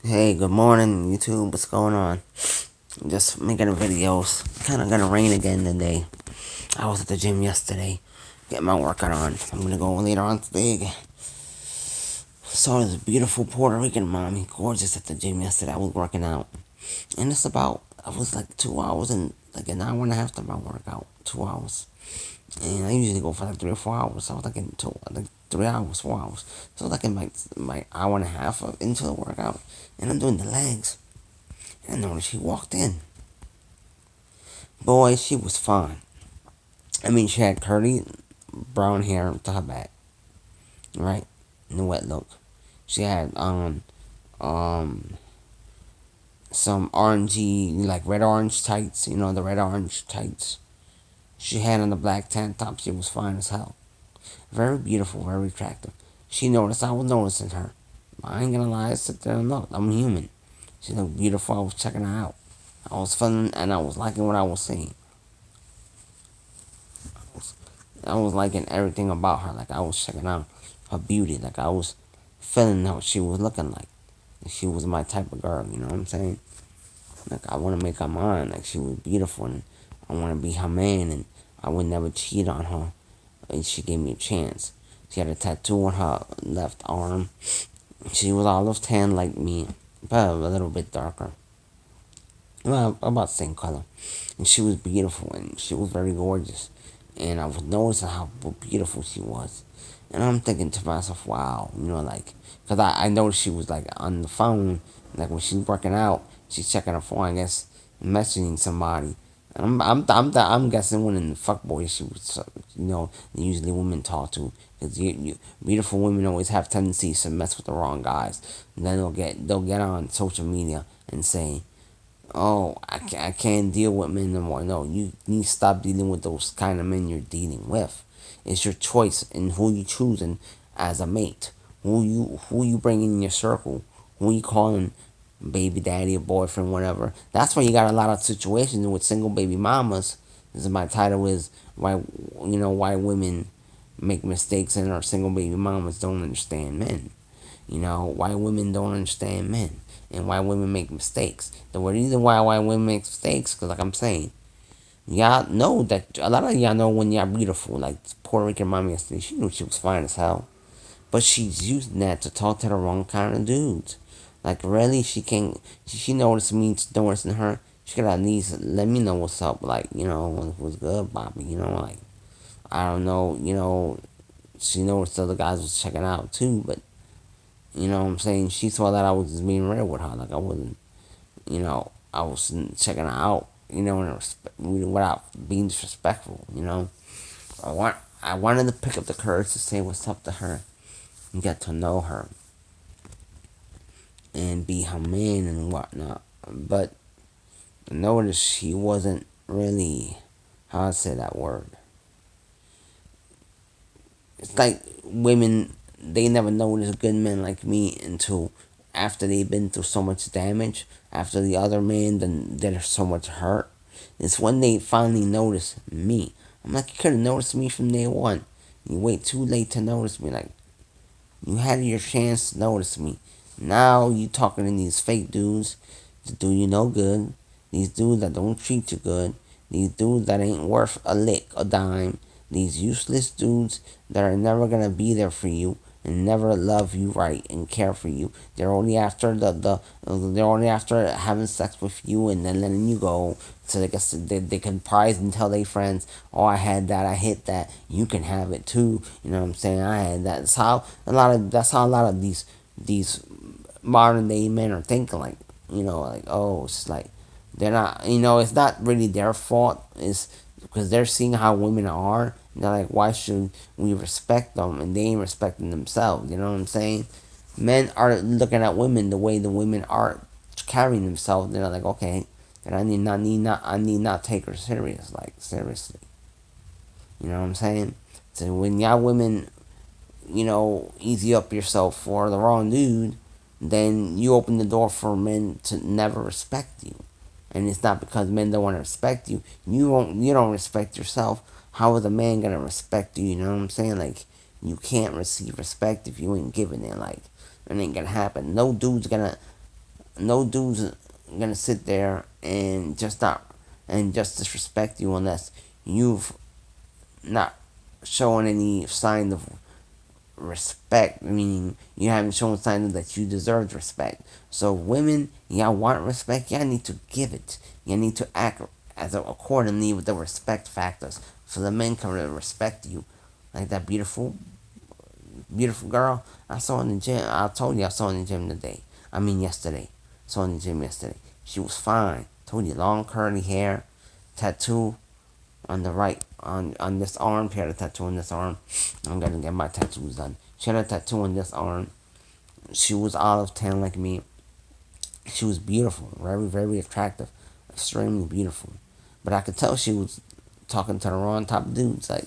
Hey, good morning, YouTube. What's going on? Just making videos. Kind of gonna rain again today. I was at the gym yesterday, getting my workout on. I'm gonna go later on today. Saw this beautiful Puerto Rican mommy, gorgeous at the gym yesterday. I was working out, and I was like 2 hours and like an hour and a half to my workout. 2 hours, and I usually go for like 3 or 4 hours. So I was like in 3 hours, 4 hours. So like in my hour and a half into the workout, and I'm doing the legs. And I noticed she walked in. Boy, she was fine. I mean, she had curly brown hair to her back, right? In the wet look. She had um some orangey, like red orange tights. You know, the red orange tights. She had on the black tank top. She was fine as hell. Very beautiful, very attractive. She noticed I was noticing her. I ain't gonna lie, I sit there and look. I'm human. She looked beautiful. I was checking her out. I was feeling and I was liking what I was seeing. I was liking everything about her. Like I was checking out her beauty. Like I was feeling what she was looking like. She was my type of girl. You know what I'm saying? Like I want to make her mine. Like she was beautiful, and I want to be her man, and I would never cheat on her. And she gave me a chance. She had a tattoo on her left arm. She was olive tan like me, but a little bit darker. Well, about the same color. And she was beautiful, and she was very gorgeous. And I was noticing how beautiful she was. And I'm thinking to myself, wow, like, because I noticed she was like on the phone, like when she's working out, she's checking her phone, I guess, messaging somebody. And I'm guessing one of the fuck boys she was, usually women talk to, because beautiful women always have tendencies to mess with the wrong guys. And then they'll get on social media and say, oh, I can't deal with men no more. No, you need to stop dealing with those kind of men you're dealing with. It's your choice in who you choosing as a mate. Who you bring in your circle. Who you calling baby daddy or boyfriend, whatever. That's why you got a lot of situations with single baby mamas. This is my title is why women make mistakes and our single baby mamas don't understand men. Why women don't understand men and why women make mistakes. The reason why women make mistakes, because like I'm saying, y'all know that a lot of y'all know when y'all beautiful. Like Puerto Rican mom yesterday, she knew she was fine as hell, but she's using that to talk to the wrong kind of dudes. Like really, she can't. She noticed me noticing her. She could at least let me know what's up. Like what's good, Bobby. Like I don't know. She noticed the other guys was checking out too, but what I'm saying? She saw that I was just being real with her. Like I wasn't, I was checking her out, without being disrespectful, I want, I wanted to pick up the courage to say what's up to her and get to know her and be her man and whatnot. But I noticed she wasn't really, how I say that word. It's like women, they never notice good men like me until after they've been through so much damage, after the other man then did so much hurt. It's when they finally notice me. I'm like, you could have noticed me from day one. You wait too late to notice me. Like, you had your chance to notice me. Now you talking to these fake dudes to do you no good. These dudes that don't treat you good. These dudes that ain't worth a lick, a dime. These useless dudes that are never gonna be there for you and never love you right and care for you. They're only after they're only after having sex with you and then letting you go. So they can prize and tell their friends, oh, I had that, I hit that, you can have it too. You know what I'm saying? I had that. That's how a lot of these modern day men are thinking. Like, like, oh, it's like they're not, it's not really their fault. It's because they're seeing how women are. And they're like, why should we respect them? And they ain't respecting themselves. You know what I'm saying? Men are looking at women the way the women are carrying themselves. They're like, okay, then I need not take her serious. Like seriously, you know what I'm saying? So when y'all women, easy up yourself for the wrong dude, then you open the door for men to never respect you. And it's not because men don't want to respect you. You don't respect yourself. How is a man gonna respect you? You know what I'm saying? Like you can't receive respect if you ain't giving it. Like it ain't gonna happen. No dude's gonna no dude's gonna sit there and just not and just disrespect you unless you've not shown any sign of respect, meaning you haven't shown signs that you deserve respect. So women, y'all want respect, y'all need to give it. You need to act as accordingly with the respect factors, so the men can really respect you. Like that beautiful girl I saw in the gym. I told you I saw in the gym today. I mean yesterday. Saw in the gym yesterday. She was fine. Told you, long curly hair, tattoo on the right on this arm. She had a tattoo on this arm. I'm gonna get my tattoos done. She had a tattoo on this arm. She was olive tan like me. She was beautiful, very attractive, extremely beautiful. But I could tell she was talking to the wrong type of dudes, like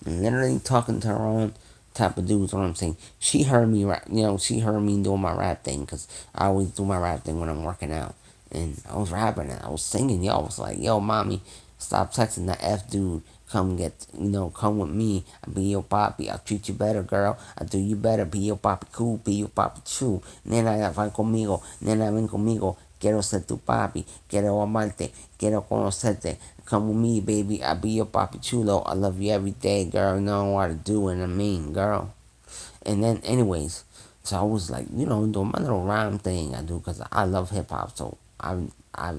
literally talking to the wrong type of dudes. What I'm saying, she heard me rap. She heard me doing my rap thing because I always do my rap thing when I'm working out, and I was rapping and I was singing. Y'all was like, "Yo, mommy, stop texting that f dude. Come get, come with me. I'll be your papi. I'll treat you better, girl. I'll do you better. Be your papi cool. Be your papi true. Nena, van conmigo. Nena, ven conmigo. Quiero ser tu papi. Quiero amarte. Quiero conocerte. Come with me, baby. I'll be your papi chulo. I love you every day, girl. You know what to do and I mean, girl." And then, anyways, so I was like, doing my little rhyme thing I do because I love hip hop. So I'm a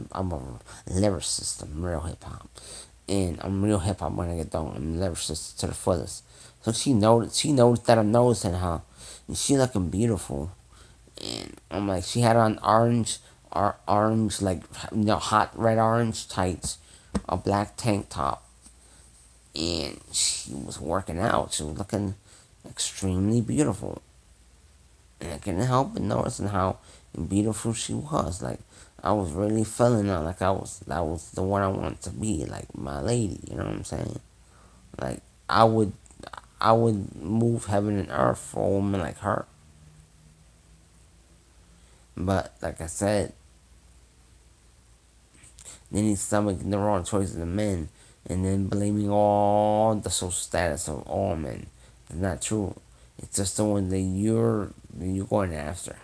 lyricist. I'm real hip hop, and I'm real hip hop when I get done. I'm a lyricist to the fullest. So she noticed that I'm noticing her, and she looking beautiful. And I'm like, she had on orange, like, hot red orange tights, a black tank top, and she was working out. She was looking extremely beautiful, and I couldn't help but noticing how beautiful she was. Like, I was really feeling her. Like, that was the one I wanted to be, like my lady. You know what I'm saying? Like, I would I would move heaven and earth for a woman like her. But like I said, then he's stomaching the wrong choices of men and then blaming all the social status of all men. It's not true. It's just the one that you're going after.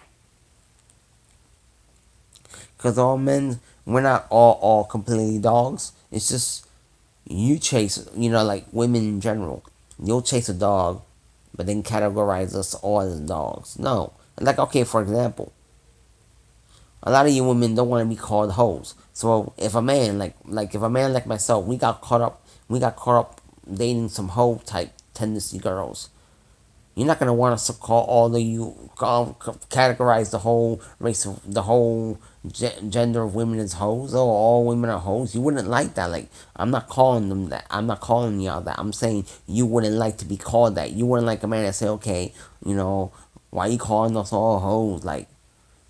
Because all men, we're not all completely dogs. It's just you chase, like women in general. You'll chase a dog, but then categorize us all as dogs. No. Like, okay, for example, a lot of you women don't want to be called hoes. So if a man like if a man like myself, we got caught up dating some hoe type tendency girls. You're not gonna want us to call all of you categorize the whole race of the whole gender of women as hoes. Oh, all women are hoes. You wouldn't like that. Like, I'm not calling them that. I'm not calling y'all that. I'm saying you wouldn't like to be called that. You wouldn't like a man that say, okay, why you calling us all hoes? Like,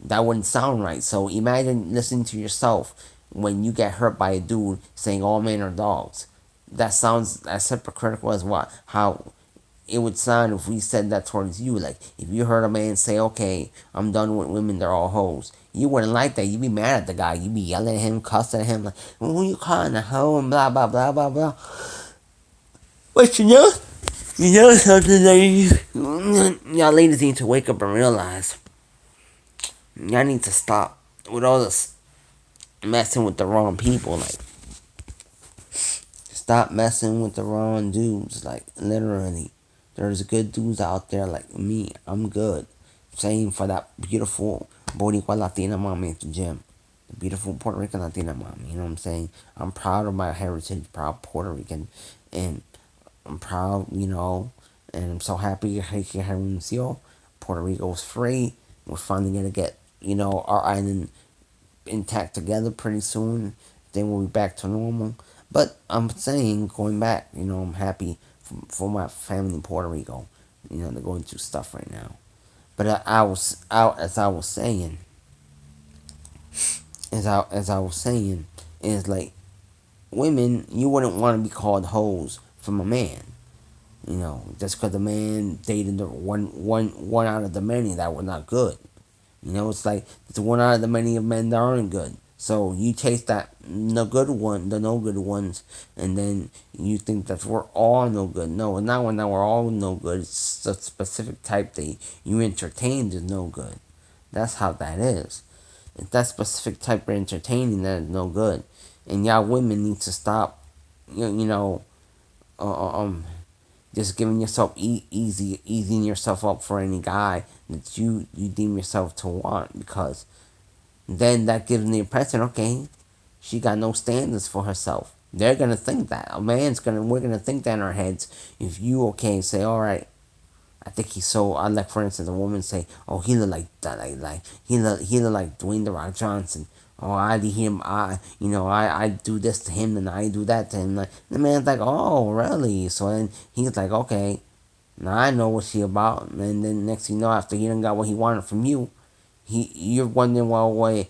that wouldn't sound right. So imagine listening to yourself when you get hurt by a dude saying all men are dogs. That sounds as hypocritical as what how it would sound if we said that towards you. Like, if you heard a man say, "Okay, I'm done with women; they're all hoes," you wouldn't like that. You'd be mad at the guy. You'd be yelling at him, cussing at him, like, "Who you calling a hoe?" and blah blah blah blah blah. But you know something, ladies. Y'all ladies need to wake up and realize y'all need to stop with all this messing with the wrong people. Like, stop messing with the wrong dudes. Like, literally, there's good dudes out there like me. I'm good. Same for that beautiful Boricua Latina mommy at the gym. The beautiful Puerto Rican Latina mom. You know what I'm saying? I'm proud of my heritage. Proud Puerto Rican, and I'm proud. And I'm so happy que renunció. Puerto Rico was free. We're finally gonna get our island intact together pretty soon. Then we'll be back to normal. But I'm saying, going back, I'm happy for my family in Puerto Rico. They're going through stuff right now. But I was out as I was saying, as I was saying, is like, women, you wouldn't want to be called hoes from a man. Just because the man dated the one out of the many that were not good. It's like it's one out of the many of men that aren't good. So you chase the no good ones, and then you think that we're all no good. No, it's not that we're all no good. It's a specific type that you entertained is no good. That's how that is. It's that specific type of entertaining that is no good. And y'all women need to stop, you know, uh, um, just giving yourself easing yourself up for any guy that you deem yourself to want, because then that gives the impression, okay, she got no standards for herself. They're gonna think that we're gonna think that in our heads. If you okay say, all right, I think he's so. I like, for instance, a woman say, "Oh, he look like that, like he look like Dwayne the Rock Johnson." Oh, I do him. I do this to him and I do that to him. Like the man's like, "Oh, really?" So then he's like, "Okay, now I know what she about." And then next thing you know, after he done got what he wanted from you, you're wondering why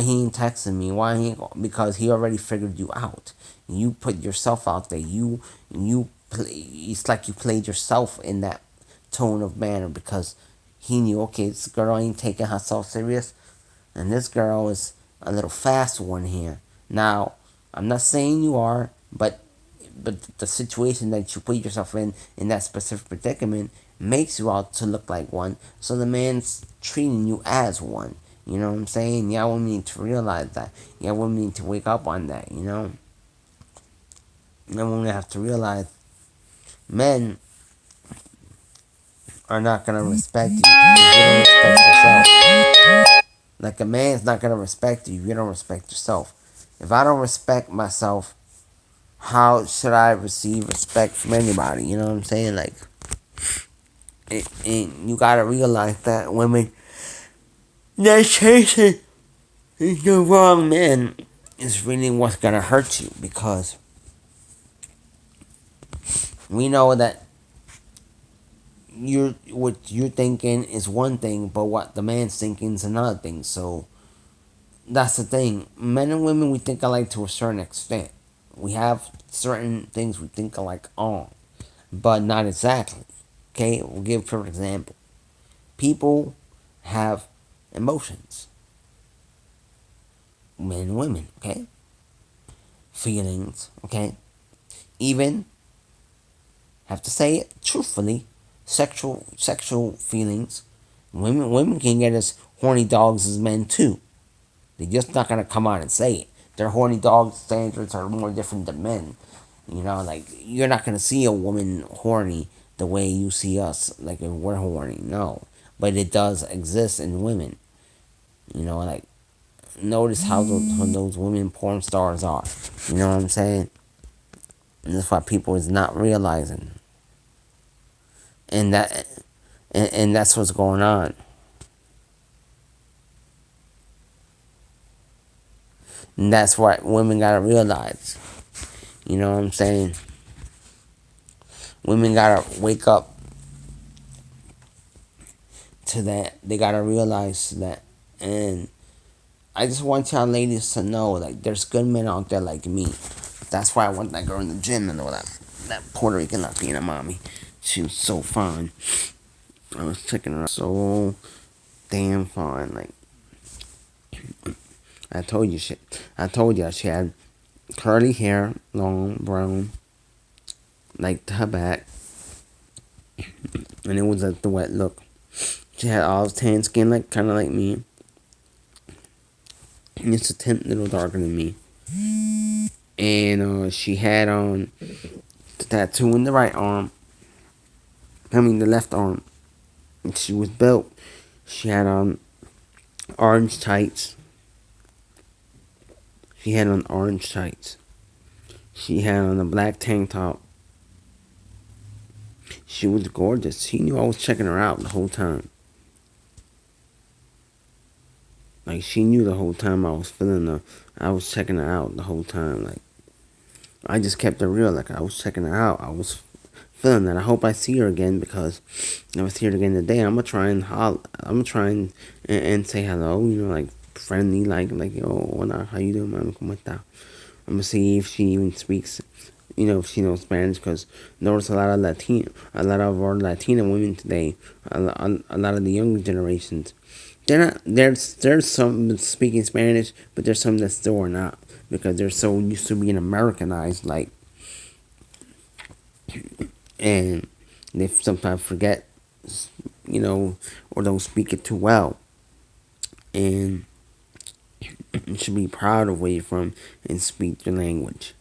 he ain't texting me, why he ain't, because he already figured you out. You put yourself out there. You play. It's like you played yourself in that tone of manner, because he knew, okay, this girl ain't taking herself serious, and this girl is a little fast one here. Now, I'm not saying you are, but the situation that you put yourself in that specific predicament makes you out to look like one. So the man's treating you as one. You know what I'm saying? Y'all women need to realize that. Y'all women need to wake up on that. You know, y'all women have to realize men are not gonna respect you if you don't respect yourself. Like a man's not gonna respect you if you don't respect yourself. If I don't respect myself, how should I receive respect from anybody? You know what I'm saying? Like, you gotta realize that women that chasing the wrong man is really what's gonna hurt you, because we know that what you're thinking is one thing, but what the man's thinking is another thing. So that's the thing. Men and women, we think alike to a certain extent. We have certain things we think alike on, but not exactly. Okay, we'll give a perfect example. People have emotions, men and women. Okay, feelings. Okay, even have to say it truthfully, sexual feelings. Women can get as horny dogs as men too. They're just not gonna come out and say it. Their horny dog standards are more different than men. You know, like, you're not gonna see a woman horny the way you see us, like, if we're horny. No, but it does exist in women. You know, like, notice how those women porn stars are. You know what I'm saying? And that's why people is not realizing, and that's what's going on. And that's what women gotta realize. You know what I'm saying? Women gotta wake up to that. They gotta realize that. And I just want y'all ladies to know, like, there's good men out there like me. That's why I want that girl in the gym and all that. That Puerto Rican Latina mommy. She was so fine. I was checking her out. So damn fine. Like, I told you shit. I told you she had curly hair, long, brown, like her back. And it was a wet look. She had olive tan skin, like, kind of like me. And it's a tint little darker than me. And she had on the tattoo in the right arm. I mean, the left arm. And she was built. She had on orange tights. She had on orange tights. She had on a black tank top. She was gorgeous. She knew I was checking her out the whole time. Like, she knew the whole time I was feeling her. I was checking her out the whole time. Like, I just kept it real. Like, I was checking her out. I was feeling that. I hope I see her again, because if I see her again today, I'm gonna try and and say hello. You know, like, friendly, like, yo, hola, how you doing, mami? ¿Cómo está? I'm gonna see if she even speaks. You know, if she knows Spanish, because notice a lot of our Latina women today, a lot of the younger generations, they're not. There's some speaking Spanish, but there's some that still are not, because they're so used to being Americanized, like, and they sometimes forget, you know, or don't speak it too well, and You should be proud of where you're from and speak your language.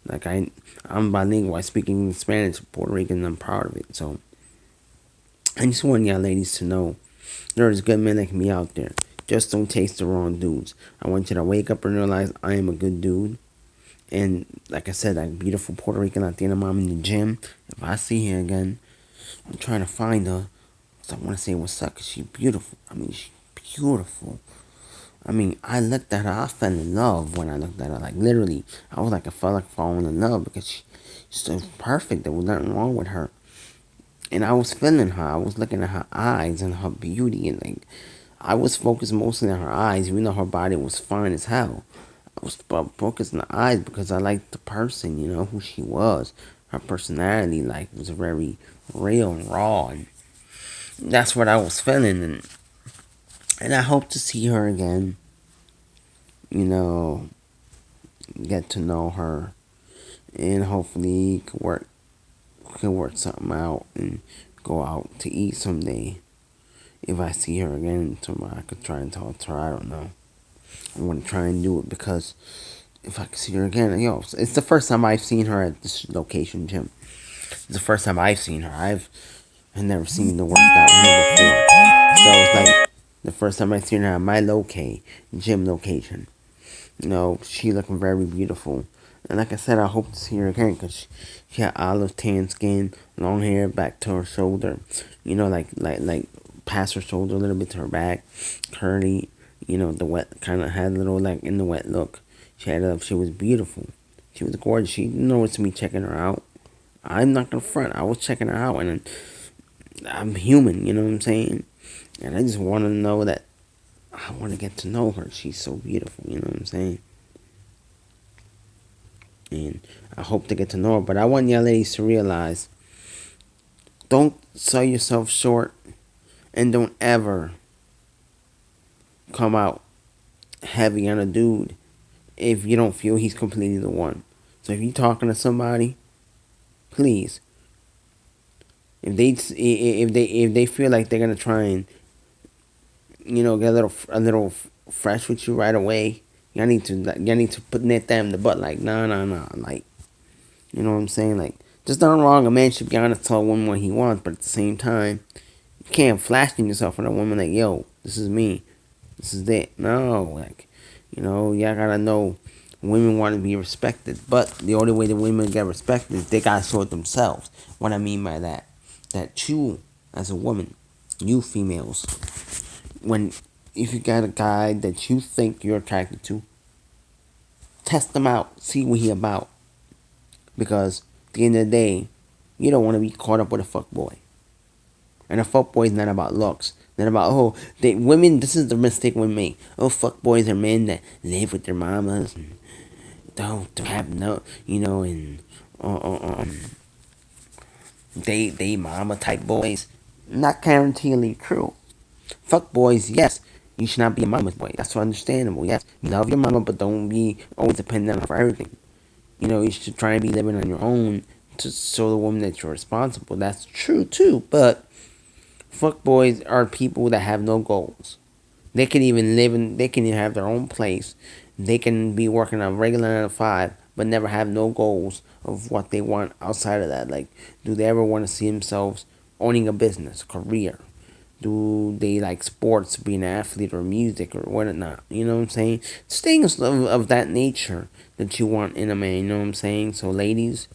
Like I'm bilingual. I speak English, Spanish, Puerto Rican, and I'm proud of it. So I just want y'all ladies to know there's good men that can be out there. Just don't taste the wrong dudes. I want you to wake up and realize I am a good dude. And like I said, that beautiful Puerto Rican Latina mom in the gym. If I see her again, I'm trying to find her. So I want to say what's up, because she's beautiful. I mean, she's beautiful. I mean, I looked at her. I fell in love when I looked at her. Like, literally. I felt like falling in love because she's so perfect. There was nothing wrong with her. And I was feeling her. I was looking at her eyes and her beauty. And, like, I was focused mostly on her eyes, even though her body was fine as hell. I was focused on the eyes because I liked the person, who she was. Her personality, like, was very real and raw. And that's what I was feeling. And I hope to see her again. You know, get to know her, and hopefully could work something out and go out to eat someday. If I see her again tomorrow, I could try and talk to her. I don't know. I want to try and do it because if I could see her again, it's the first time I've seen her at this location gym. It's the first time I've seen her. I've never seen the work out here before, so it's like the first time I've seen her at my gym location. She looking very beautiful. And like I said, I hope to see her again because she had olive tan skin, long hair back to her shoulder. Like past her shoulder a little bit to her back, curly. The wet kind of had a little like in the wet look. She was beautiful. She was gorgeous. She noticed me checking her out. I'm not gonna front. I was checking her out, and I'm human. You know what I'm saying? And I just want to know that I want to get to know her. She's so beautiful. You know what I'm saying? And I hope to get to know her. But I want y'all ladies to realize, don't sell yourself short, and don't ever come out heavy on a dude if you don't feel he's completely the one. So if you're talking to somebody, please, if they feel like they're gonna try and get a little fresh with you right away, y'all need to nip them in the butt. Like, no, like, you know what I'm saying? Like, just not wrong. A man should be honest, tell a woman what he wants, but at the same time, you can't flash yourself on a woman like, yo, this is me, this is it. No, like, y'all gotta know women want to be respected, but the only way the women get respected is they gotta show it themselves. What I mean by that you, as a woman, you females, when if you got a guy that you think you're attracted to, test him out, see what he about. Because at the end of the day, you don't want to be caught up with a fuck boy. And a fuck boy is not about looks. Not about women. This is the mistake women make. Oh, fuck boys are men that live with their mamas and don't have no, and they mama type boys. Not guaranteedly true. Fuck boys, yes. You should not be a mama's boy. That's understandable. Yes, you love your mama, but don't be always dependent on her for everything. You should try and be living on your own to show the woman that you're responsible. That's true too. But fuck boys are people that have no goals. They can even they can even have their own place. They can be working a regular 9 to 5, but never have no goals of what they want outside of that. Like, do they ever want to see themselves owning a business, career? Do they like sports, being an athlete or music or whatnot? You know what I'm saying? Just things of that nature that you want in a man. You know what I'm saying? So, ladies,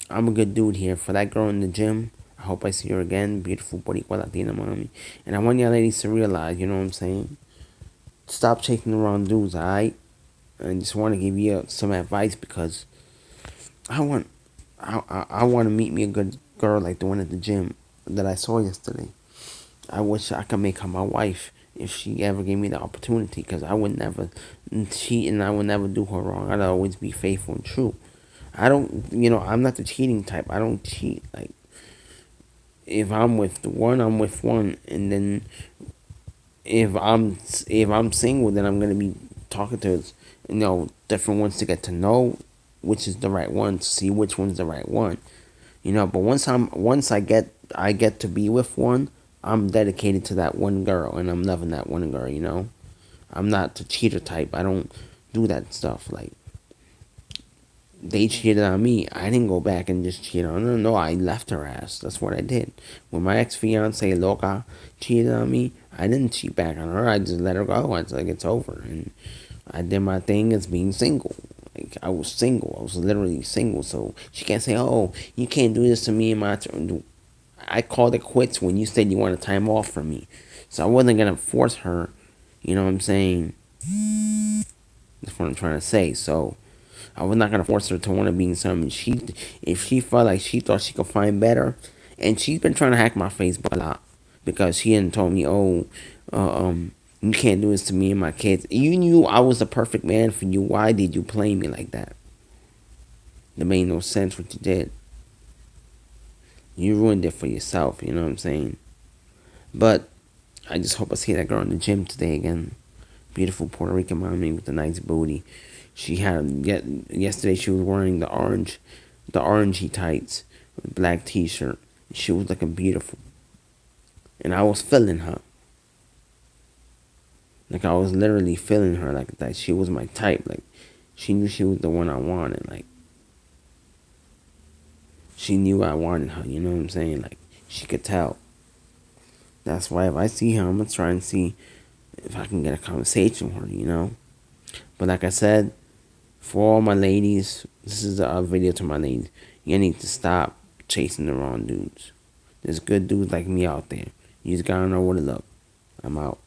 I'm a good dude here. For that girl in the gym, I hope I see her again. Beautiful Boricua Latina mommy. And I want y'all ladies to realize, you know what I'm saying? Stop chasing the wrong dudes, alright? I just want to give you some advice because I want to meet me a good girl like the one at the gym that I saw yesterday. I wish I could make her my wife if she ever gave me the opportunity, because I would never cheat and I would never do her wrong. I'd always be faithful and true. I'm not the cheating type. I don't cheat. Like, if I'm with one, I'm with one, and then if I'm single, then I'm gonna be talking to different ones to get to know which is the right one, to see which one's the right one. But once I get to be with one, I'm dedicated to that one girl, and I'm loving that one girl. I'm not the cheater type. I don't do that stuff. Like, they cheated on me. I didn't go back and just cheat on her. No, I left her ass. That's what I did. When my ex fiance Loca cheated on me, I didn't cheat back on her. I just let her go until it's over. And I did my thing as being single. Like, I was single. I was literally single. So she can't say, "Oh, you can't do this to me in my turn." I called it quits when you said you wanted time off from me. So I wasn't gonna force her. You know what I'm saying? That's what I'm trying to say. So I was not gonna force her to want to be in something. If she felt like she thought she could find better, and she's been trying to hack my Facebook a lot because she hadn't told me, "Oh, you can't do this to me and my kids." You knew I was the perfect man for you. Why did you play me like that? It made no sense what you did. You ruined it for yourself. You know what I'm saying? But I just hope I see that girl in the gym today again. Beautiful Puerto Rican mommy with a nice booty. She had yesterday. She was wearing the orangey tights, black T-shirt. She was looking beautiful, and I was feeling her. Like, I was literally feeling her. Like that. She was my type. Like, she knew she was the one I wanted. Like, she knew I wanted her. You know what I'm saying? Like, she could tell. That's why if I see her, I'm gonna try and see if I can get a conversation with her. You know. But like I said, for all my ladies, this is a video to my ladies. You need to stop chasing the wrong dudes. There's good dudes like me out there. You just gotta know where to look. I'm out.